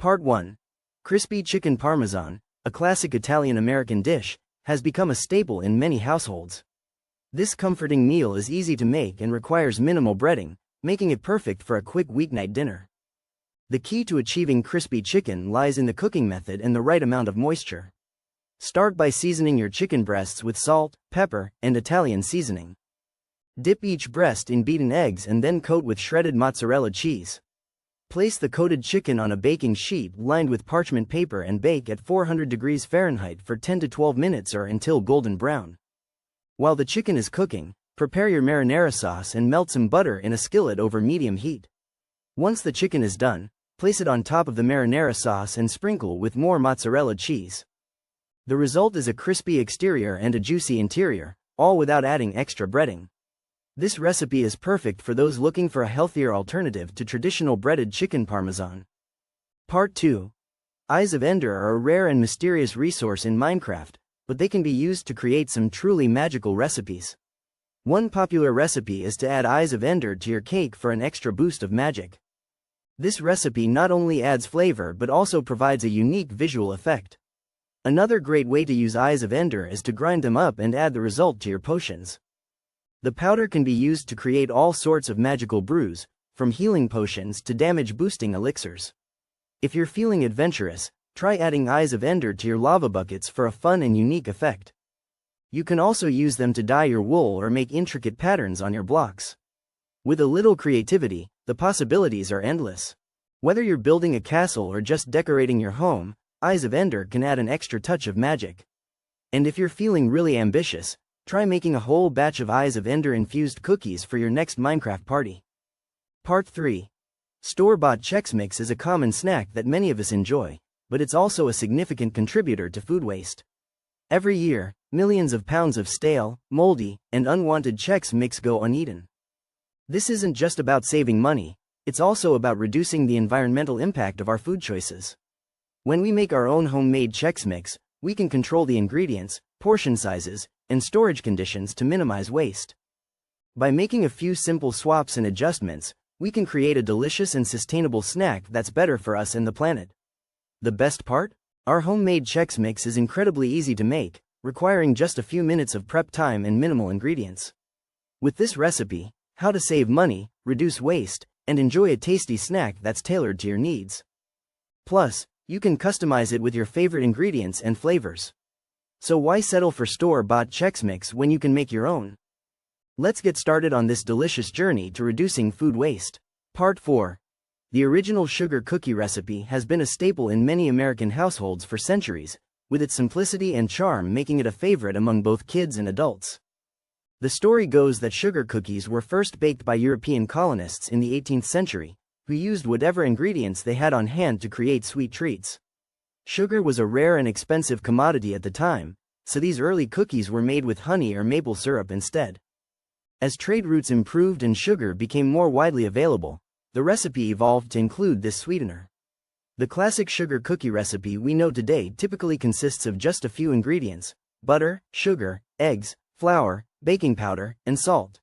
Part 1. Crispy chicken Parmesan, a classic Italian-American dish, has become a staple in many households. This comforting meal is easy to make and requires minimal breading, making it perfect for a quick weeknight dinner. The key to achieving crispy chicken lies in the cooking method and the right amount of moisture. Start by seasoning your chicken breasts with salt, pepper, and Italian seasoning. Dip each breast in beaten eggs and then coat with shredded mozzarella cheese. Place the coated chicken on a baking sheet lined with parchment paper and bake at 400 degrees Fahrenheit for 10 to 12 minutes or until golden brown. While the chicken is cooking, prepare your marinara sauce and melt some butter in a skillet over medium heat. Once the chicken is done, place it on top of the marinara sauce and sprinkle with more mozzarella cheese. The result is a crispy exterior and a juicy interior, all without adding extra breading. This recipe is perfect for those looking for a healthier alternative to traditional breaded chicken Parmesan. Part 2. Eyes of Ender are a rare and mysterious resource in Minecraft, but they can be used to create some truly magical recipes. One popular recipe is to add eyes of Ender to your cake for an extra boost of magic. This recipe not only adds flavor but also provides a unique visual effect. Another great way to use eyes of Ender is to grind them up and add the result to your potions. The powder can be used to create all sorts of magical brews, from healing potions to damage-boosting elixirs. If you're feeling adventurous, try adding eyes of Ender to your lava buckets for a fun and unique effect. You can also use them to dye your wool or make intricate patterns on your blocks. With a little creativity, the possibilities are endless. Whether you're building a castle or just decorating your home, eyes of Ender can add an extra touch of magic. And if you're feeling really ambitious, try making a whole batch of eyes of Ender infused cookies for your next Minecraft party. Part 3. Store-bought Chex Mix is a common snack that many of us enjoy, but it's also a significant contributor to food waste. Every year, millions of pounds of stale, moldy, and unwanted Chex Mix go uneaten. This isn't just about saving money, it's also about reducing the environmental impact of our food choices. When we make our own homemade Chex Mix, we can control the ingredients, portion sizes, and storage conditions to minimize waste. By making a few simple swaps and adjustments, we can create a delicious and sustainable snack that's better for us and the planet. The best part? Our homemade Chex Mix is incredibly easy to make, requiring just a few minutes of prep time and minimal ingredients. With this recipe, how to save money, reduce waste, and enjoy a tasty snack that's tailored to your needs. Plus, you can customize it with your favorite ingredients and flavors. So why settle for store-bought Chex Mix when you can make your own? Let's get started on this delicious journey to reducing food waste. Part 4. The original sugar cookie recipe has been a staple in many American households for centuries, with its simplicity and charm making it a favorite among both kids and adults. The story goes that sugar cookies were first baked by European colonists in the 18th century, who used whatever ingredients they had on hand to create sweet treats. Sugar was a rare and expensive commodity at the time, so these early cookies were made with honey or maple syrup instead. As trade routes improved and sugar became more widely available, the recipe evolved to include this sweetener. The classic sugar cookie recipe we know today typically consists of just a few ingredients: butter, sugar, eggs, flour, baking powder, and salt.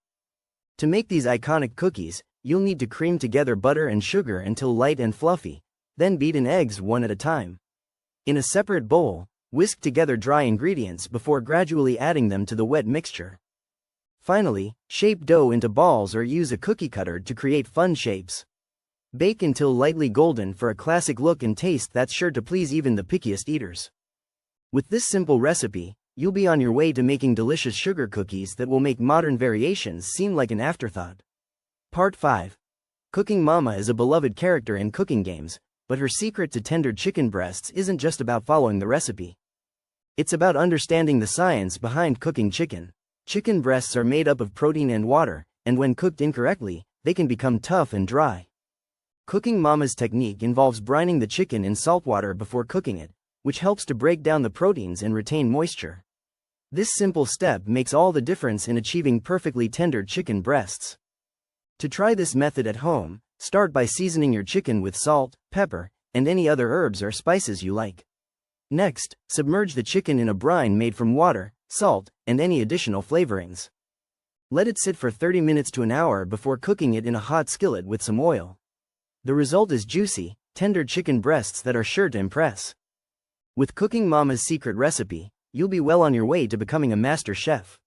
To make these iconic cookies, you'll need to cream together butter and sugar until light and fluffy, then beat in eggs one at a time. In a separate bowl, whisk together dry ingredients before gradually adding them to the wet mixture. Finally, shape dough into balls or use a cookie cutter to create fun shapes. Bake until lightly golden for a classic look and taste that's sure to please even the pickiest eaters. With this simple recipe, you'll be on your way to making delicious sugar cookies that will make modern variations seem like an afterthought. Part 5. Cooking Mama is a beloved character in cooking games, but her secret to tender chicken breasts isn't just about following the recipe. It's about understanding the science behind cooking chicken. Chicken breasts are made up of protein and water, and when cooked incorrectly, they can become tough and dry. Cooking Mama's technique involves brining the chicken in salt water before cooking it, which helps to break down the proteins and retain moisture. This simple step makes all the difference in achieving perfectly tender chicken breasts. To try this method at home, start by seasoning your chicken with salt, pepper, and any other herbs or spices you like. Next, submerge the chicken in a brine made from water, salt, and any additional flavorings. Let it sit for 30 minutes to an hour before cooking it in a hot skillet with some oil. The result is juicy, tender chicken breasts that are sure to impress. With Cooking Mama's secret recipe, you'll be well on your way to becoming a master chef.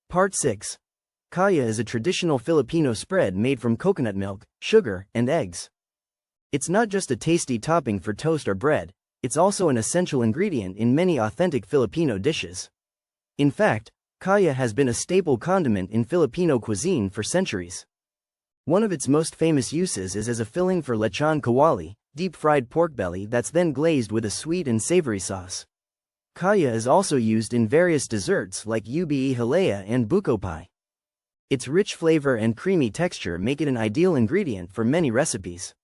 Part 6. Kaya is a traditional Filipino spread made from coconut milk, sugar, and eggs. It's not just a tasty topping for toast or bread, it's also an essential ingredient in many authentic Filipino dishes. In fact, kaya has been a staple condiment in Filipino cuisine for centuries. One of its most famous uses is as a filling for lechon kawali, deep-fried pork belly that's then glazed with a sweet and savory sauce. Kaya is also used in various desserts like ube halaya and buko pie. Its rich flavor and creamy texture make it an ideal ingredient for many recipes.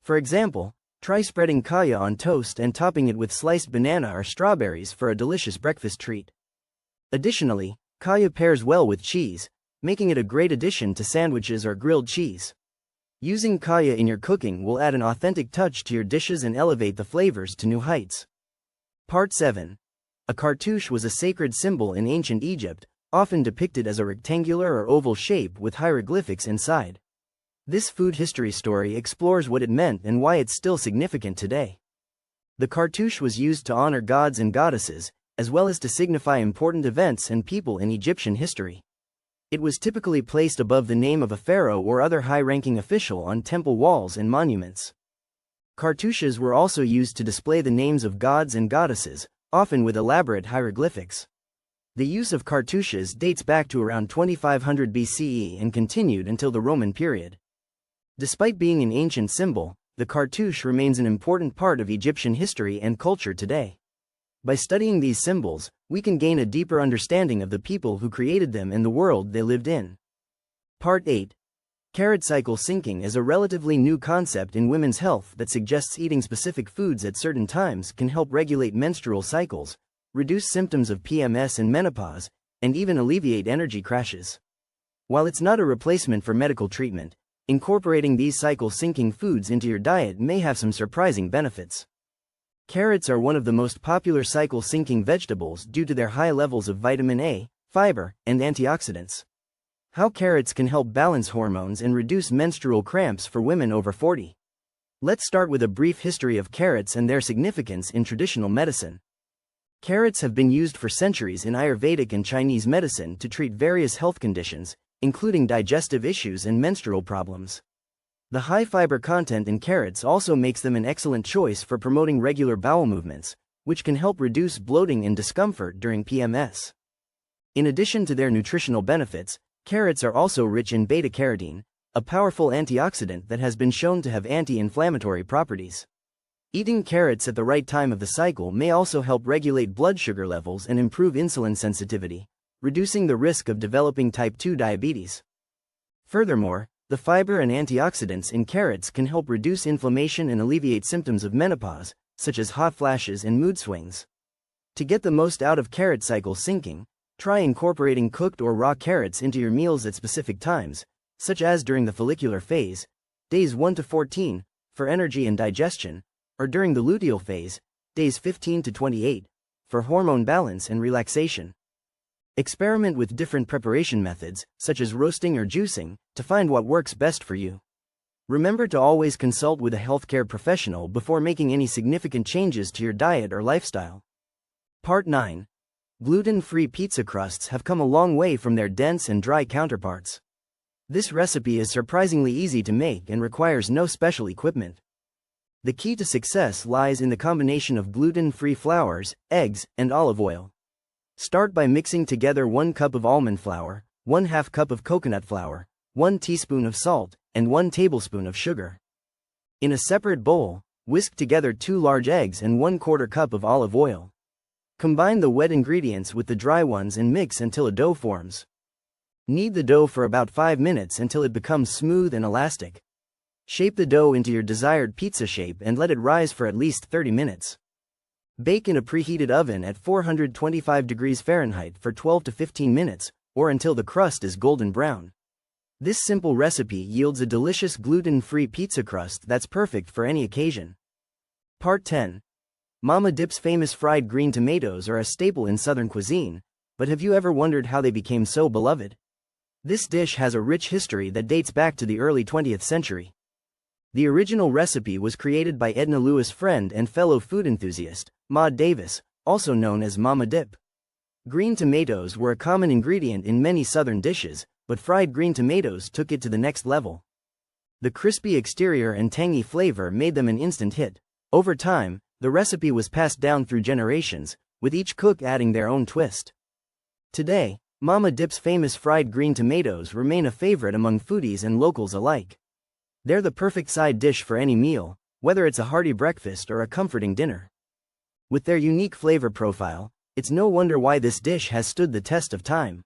For example, try spreading kaya on toast and topping it with sliced banana or strawberries for a delicious breakfast treat. Additionally, kaya pairs well with cheese, making it a great addition to sandwiches or grilled cheese. Using kaya in your cooking will add an authentic touch to your dishes and elevate the flavors to new heights. Part 7. A cartouche was a sacred symbol in ancient Egypt, often depicted as a rectangular or oval shape with hieroglyphics inside. This food history story explores what it meant and why it's still significant today. The cartouche was used to honor gods and goddesses, as well as to signify important events and people in Egyptian history. It was typically placed above the name of a pharaoh or other high-ranking official on temple walls and monuments. Cartouches were also used to display the names of gods and goddesses, often with elaborate hieroglyphics. The use of cartouches dates back to around 2500 BCE and continued until the Roman period. Despite being an ancient symbol, the cartouche remains an important part of Egyptian history and culture today. By studying these symbols, we can gain a deeper understanding of the people who created them and the world they lived in. Part 8. Carrot cycle syncing is a relatively new concept in women's health that suggests eating specific foods at certain times can help regulate menstrual cycles, reduce symptoms of PMS and menopause, and even alleviate energy crashes. While it's not a replacement for medical treatment, incorporating these cycle syncing foods into your diet may have some surprising benefits. Carrots are one of the most popular cycle syncing vegetables due to their high levels of vitamin A, fiber, and antioxidants. How carrots can help balance hormones and reduce menstrual cramps for women over 40. Let's start with a brief history of carrots and their significance in traditional medicine. Carrots have been used for centuries in Ayurvedic and Chinese medicine to treat various health conditions, including digestive issues and menstrual problems. The high fiber content in carrots also makes them an excellent choice for promoting regular bowel movements, which can help reduce bloating and discomfort during PMS. In addition to their nutritional benefits, carrots are also rich in beta-carotene, a powerful antioxidant that has been shown to have anti-inflammatory properties. Eating carrots at the right time of the cycle may also help regulate blood sugar levels and improve insulin sensitivity, reducing the risk of developing type 2 diabetes. Furthermore, the fiber and antioxidants in carrots can help reduce inflammation and alleviate symptoms of menopause, such as hot flashes and mood swings. To get the most out of carrot cycle syncing, try incorporating cooked or raw carrots into your meals at specific times, such as during the follicular phase, days 1 to 14, for energy and digestion, or during the luteal phase, days 15 to 28, for hormone balance and relaxation. Experiment with different preparation methods, such as roasting or juicing, to find what works best for you. Remember to always consult with a healthcare professional before making any significant changes to your diet or lifestyle. Part 9. Gluten-free pizza crusts have come a long way from their dense and dry counterparts. This recipe is surprisingly easy to make and requires no special equipment. The key to success lies in the combination of gluten-free flours, eggs, and olive oil. Start by mixing together 1 cup of almond flour, 1/2 cup of coconut flour, 1 teaspoon of salt, and 1 tablespoon of sugar. In a separate bowl, whisk together 2 large eggs and 1/4 cup of olive oil. Combine the wet ingredients with the dry ones and mix until a dough forms. Knead the dough for about 5 minutes until it becomes smooth and elastic. Shape the dough into your desired pizza shape and let it rise for at least 30 minutes. Bake in a preheated oven at 425 degrees Fahrenheit for 12 to 15 minutes, or until the crust is golden brown. This simple recipe yields a delicious gluten-free pizza crust that's perfect for any occasion. Part 10. Mama Dip's famous fried green tomatoes are a staple in Southern cuisine, but have you ever wondered how they became so beloved? This dish has a rich history that dates back to the early 20th century. The original recipe was created by Edna Lewis' friend and fellow food enthusiast, Maud Davis, also known as Mama Dip. Green tomatoes were a common ingredient in many southern dishes, but fried green tomatoes took it to the next level. The crispy exterior and tangy flavor made them an instant hit. Over time, the recipe was passed down through generations, with each cook adding their own twist. Today, Mama Dip's famous fried green tomatoes remain a favorite among foodies and locals alike. They're the perfect side dish for any meal, whether it's a hearty breakfast or a comforting dinner. With their unique flavor profile, it's no wonder why this dish has stood the test of time.